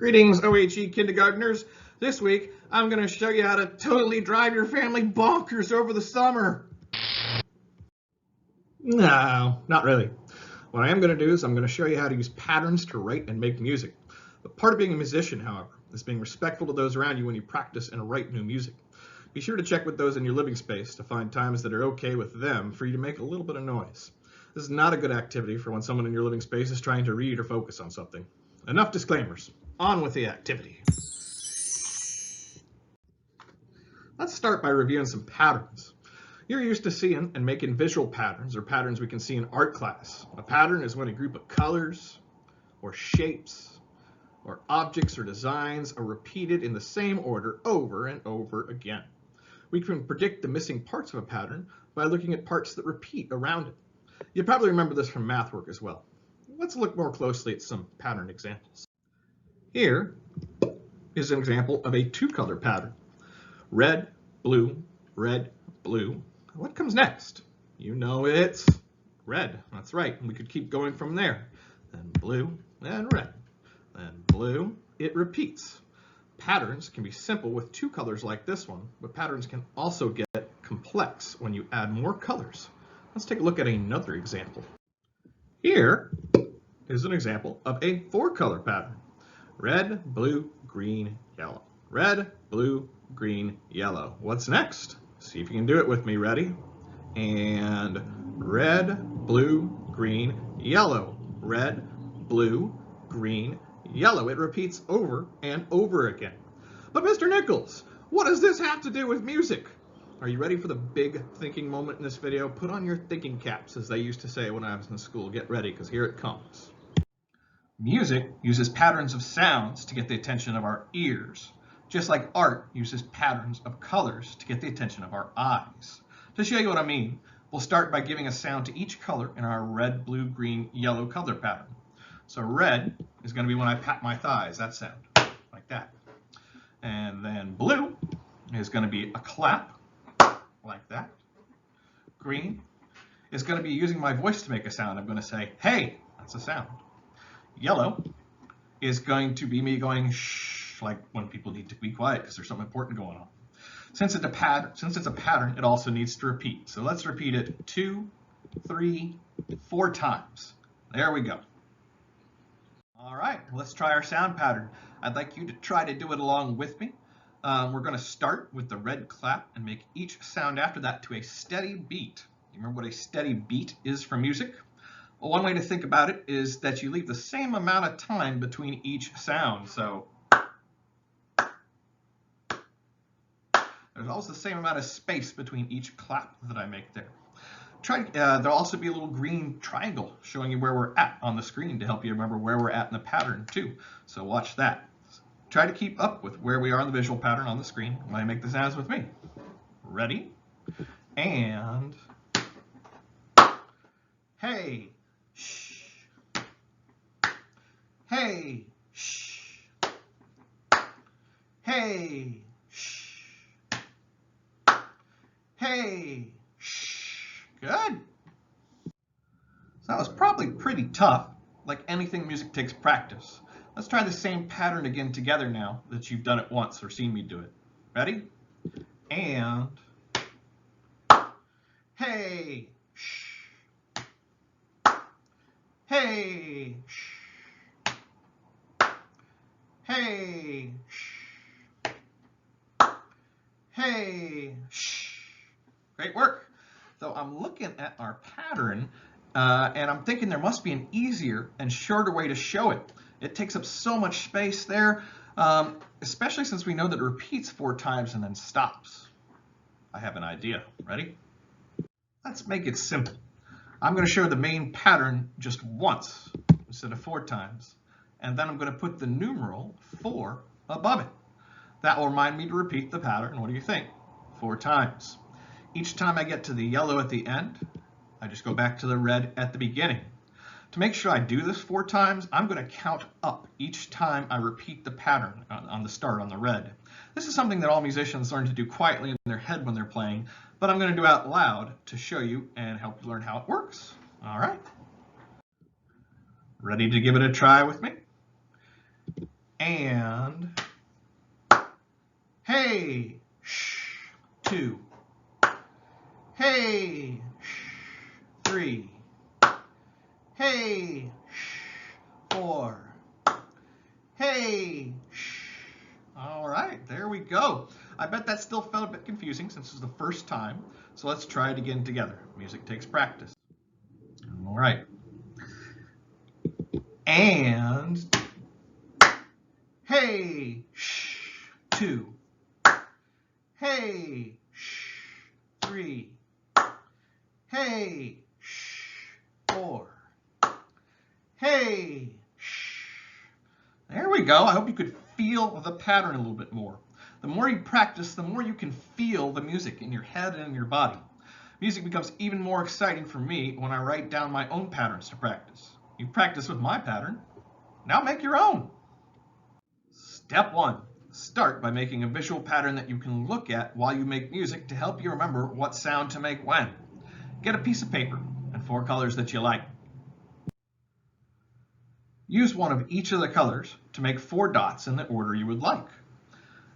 Greetings, OHE kindergartners. This week, I'm going to show you how to totally drive your family bonkers over the summer. No, not really. What I am going to do is I'm going to show you how to use patterns to write and make music. The part of being a musician, however, is being respectful to those around you when you practice and write new music. Be sure to check with those in your living space to find times that are okay with them for you to make a little bit of noise. This is not a good activity for when someone in your living space is trying to read or focus on something. Enough disclaimers. On with the activity. Let's start by reviewing some patterns. You're used to seeing and making visual patterns or patterns we can see in art class. A pattern is when a group of colors or shapes or objects or designs are repeated in the same order over and over again. We can predict the missing parts of a pattern by looking at parts that repeat around it. You probably remember this from math work as well. Let's look more closely at some pattern examples. Here is an example of a two-color pattern. Red, blue, red, blue. What comes next? You know it's red. That's right. We could keep going from there. Then blue, then red, then blue. It repeats. Patterns can be simple with two colors like this one, but patterns can also get complex when you add more colors. Let's take a look at another example. Here is an example of a four-color pattern. Red, blue, green, yellow. Red, blue, green, yellow. What's next? See if you can do it with me. Ready? And red, blue, green, yellow. Red, blue, green, yellow. It repeats over and over again. But Mr. Nichols, what does this have to do with music? Are you ready for the big thinking moment in this video? Put on your thinking caps, as they used to say when I was in school. Get ready, because here it comes. Music uses patterns of sounds to get the attention of our ears, just like art uses patterns of colors to get the attention of our eyes. To show you what I mean, we'll start by giving a sound to each color in our red, blue, green, yellow color pattern. So red is going to be when I pat my thighs, that sound, like that. And then blue is going to be a clap, like that. Green is going to be using my voice to make a sound. I'm going to say, hey, that's a sound. Yellow is going to be me going shh, like when people need to be quiet because there's something important going on. Since it's a pattern, it also needs to repeat. So let's repeat it 2, 3, 4 times. There we go. All right, let's try our sound pattern. I'd like you to try to do it along with me. We're going to start with the red clap and make each sound after that to a steady beat. You remember what a steady beat is for music? Well, one way to think about it is that you leave the same amount of time between each sound. So there's also the same amount of space between each clap that I make there. There'll also be a little green triangle showing you where we're at on the screen to help you remember where we're at in the pattern too. So watch that. Try to keep up with where we are in the visual pattern on the screen when I make the sounds with me. Ready? And hey, shh. Hey, shh. Hey, shh. Hey, shh. Good. So that was probably pretty tough. Like anything, music takes practice. Let's try the same pattern again together now that you've done it once or seen me do it. Ready? And hey, shh. Hey, shh. Hey, shh. Hey, shh. Great work. So I'm looking at our pattern and I'm thinking there must be an easier and shorter way to show it. It takes up so much space there, especially since we know that it repeats 4 times and then stops. I have an idea. Ready? Let's make it simple. I'm going to show the main pattern just once instead of 4 times, and then I'm going to put the numeral 4 above it. That will remind me to repeat the pattern. What do you think? 4 times. Each time I get to the yellow at the end, I just go back to the red at the beginning. To make sure I do this 4 times, I'm going to count up each time I repeat the pattern on the start on the red. This is something that all musicians learn to do quietly in their head when they're playing, but I'm going to do out loud to show you and help you learn how it works. All right. Ready to give it a try with me? and hey, shh, 2, hey, shh, 3, hey, shh, 4, hey, shh. All right, there we go. I bet that still felt a bit confusing since this is the first time, so let's try it again together. Music takes practice. All right. And hey, shh, 2, hey, shh, 3, hey, shh, 4, hey, shh. There we go. I hope you could feel the pattern a little bit more. The more you practice, the more you can feel the music in your head and in your body. Music becomes even more exciting for me when I write down my own patterns to practice. You practice with my pattern. Now make your own. Step 1. Start by making a visual pattern that you can look at while you make music to help you remember what sound to make when. Get a piece of paper and 4 colors that you like. Use one of each of the colors to make 4 dots in the order you would like.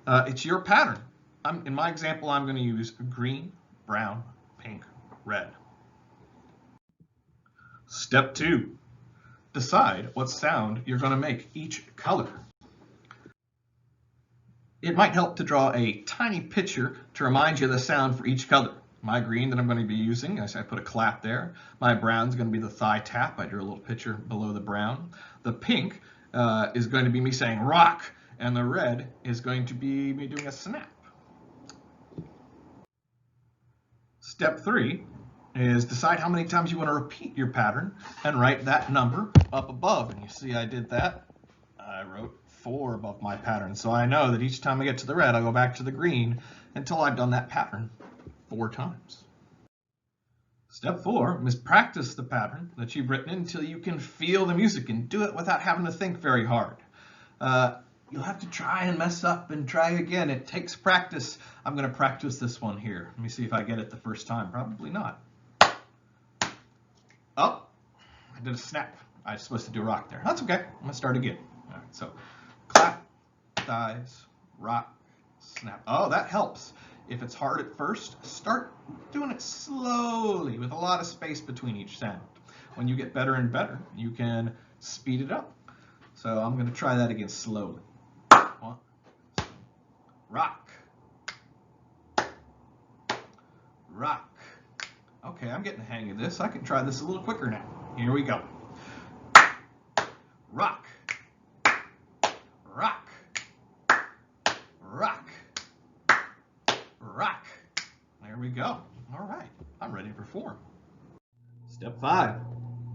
It's your pattern. In my example, I'm going to use green, brown, pink, red. Step 2. Decide what sound you're going to make each color. It might help to draw a tiny picture to remind you of the sound for each color. My green that I'm going to be using, I put a clap there. My brown is going to be the thigh tap. I drew a little picture below the brown. The pink is going to be me saying rock, and the red is going to be me doing a snap. Step 3 is decide how many times you want to repeat your pattern and write that number up above. And you see I did that. I wrote 4 above my pattern. So I know that each time I get to the red, I'll go back to the green until I've done that pattern 4 times. Step 4 is practice the pattern that you've written until you can feel the music and do it without having to think very hard. You'll have to try and mess up and try again. It takes practice. I'm going to practice this one here. Let me see if I get it the first time. Probably not. Oh, I did a snap. I was supposed to do a rock there. That's okay. I'm going to start again. All right, so clap, thighs, rock, snap. Oh, that helps. If it's hard at first, start doing it slowly with a lot of space between each sound. When you get better and better, you can speed it up. So I'm going to try that again slowly. 1, rock, rock. Okay, I'm getting the hang of this. I can try this a little quicker now. Here we go. Rock, rock, rock, rock. There we go. All right, I'm ready to perform. Step 5,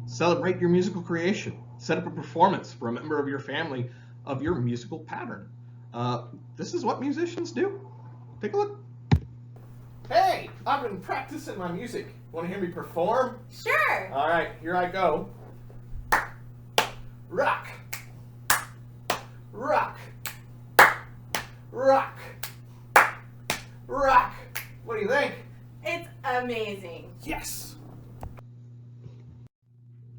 celebrate your musical creation. Set up a performance for a member of your family of your musical pattern. This is what musicians do. Take a look. Hey, I've been practicing my music. Want to hear me perform? Sure. All right, here I go. Rock, rock, rock, rock. What do you think? It's amazing. Yes.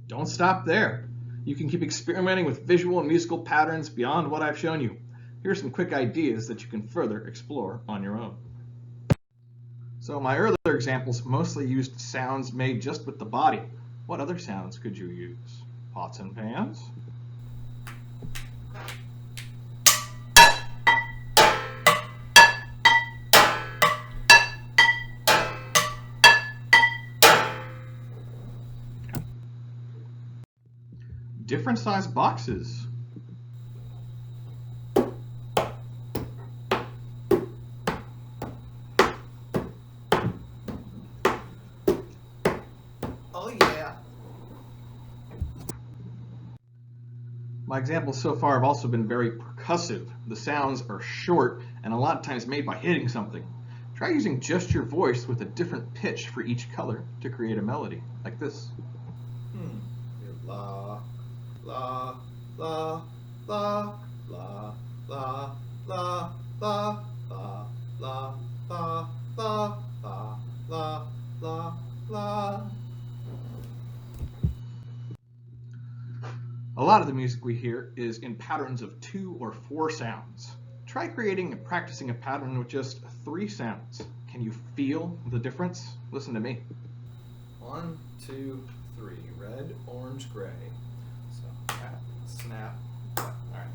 Don't stop there. You can keep experimenting with visual and musical patterns beyond what I've shown you. Here are some quick ideas that you can further explore on your own. So my earlier examples mostly used sounds made just with the body. What other sounds could you use? Pots and pans? Different size boxes. Oh yeah. My examples so far have also been very percussive. The sounds are short and a lot of times made by hitting something. Try using just your voice with a different pitch for each color to create a melody, like this. La, la, la, la, la, la, la, la, la, la, la, la, la, la, la, la. A lot of the music we hear is in patterns of 2 or 4 sounds. Try creating and practicing a pattern with just 3 sounds. Can you feel the difference? Listen to me. 1, 2, 3. Red, orange, gray. So tap, snap. All right.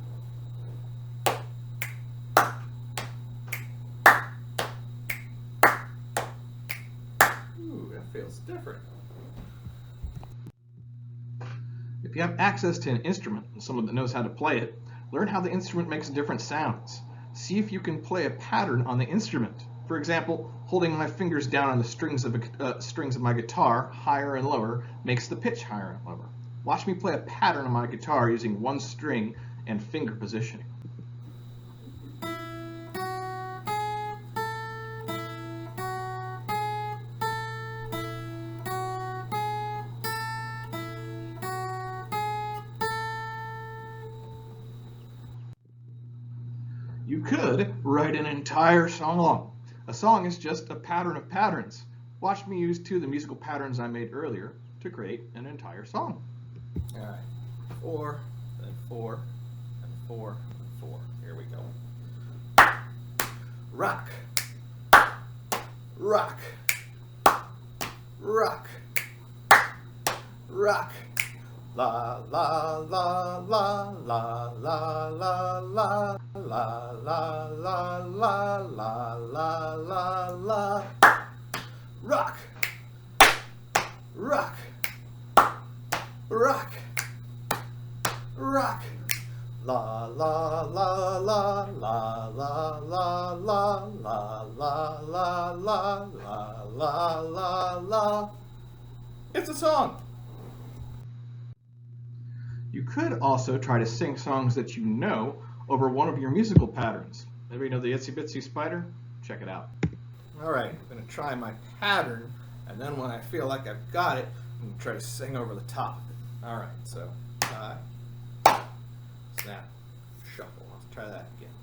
Ooh, that feels different. If you have access to an instrument and someone that knows how to play it, learn how the instrument makes different sounds. See if you can play a pattern on the instrument. For example, holding my fingers down on the strings of my guitar, higher and lower, makes the pitch higher and lower. Watch me play a pattern on my guitar using one string and finger positioning. You could write an entire song. A song is just a pattern of patterns. Watch me use 2 of the musical patterns I made earlier to create an entire song. All right. 4, then 4, and 4, and 4. Here we go. Rock. Rock. Rock. Rock. La la la la la la la la la la la la la la la la. Rock. Rock. Rock. Rock. La la la la la la la la la la la la la la la. It's a song. You could also try to sing songs that you know over one of your musical patterns. Everybody know the Itsy Bitsy Spider? Check it out. All right, I'm going to try my pattern, and then when I feel like I've got it, I'm going to try to sing over the top of it. All right, so snap, shuffle. Let's try that again.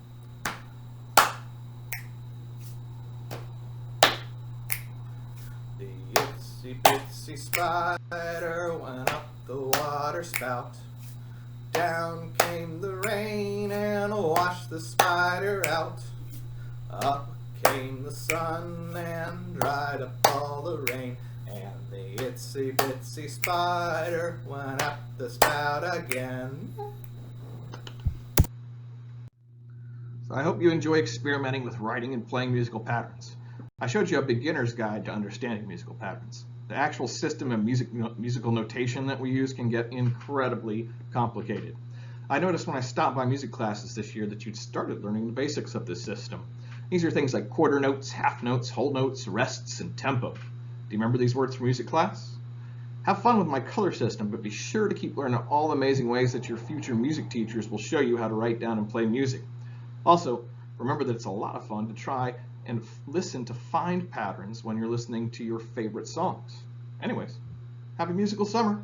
The itsy bitsy spider went up the water spout. Down came the rain and washed the spider out. Up came the sun and dried up all the rain. And the itsy bitsy spider went up the spout again. So I hope you enjoy experimenting with writing and playing musical patterns. I showed you a beginner's guide to understanding musical patterns. The actual system of musical notation that we use can get incredibly complicated. I noticed when I stopped by music classes this year that you'd started learning the basics of this system. These are things like quarter notes, half notes, whole notes, rests, and tempo. Do you remember these words from music class? Have fun with my color system, but be sure to keep learning all the amazing ways that your future music teachers will show you how to write down and play music. Also, remember that it's a lot of fun to try and listen to find patterns when you're listening to your favorite songs. Anyways, have a musical summer.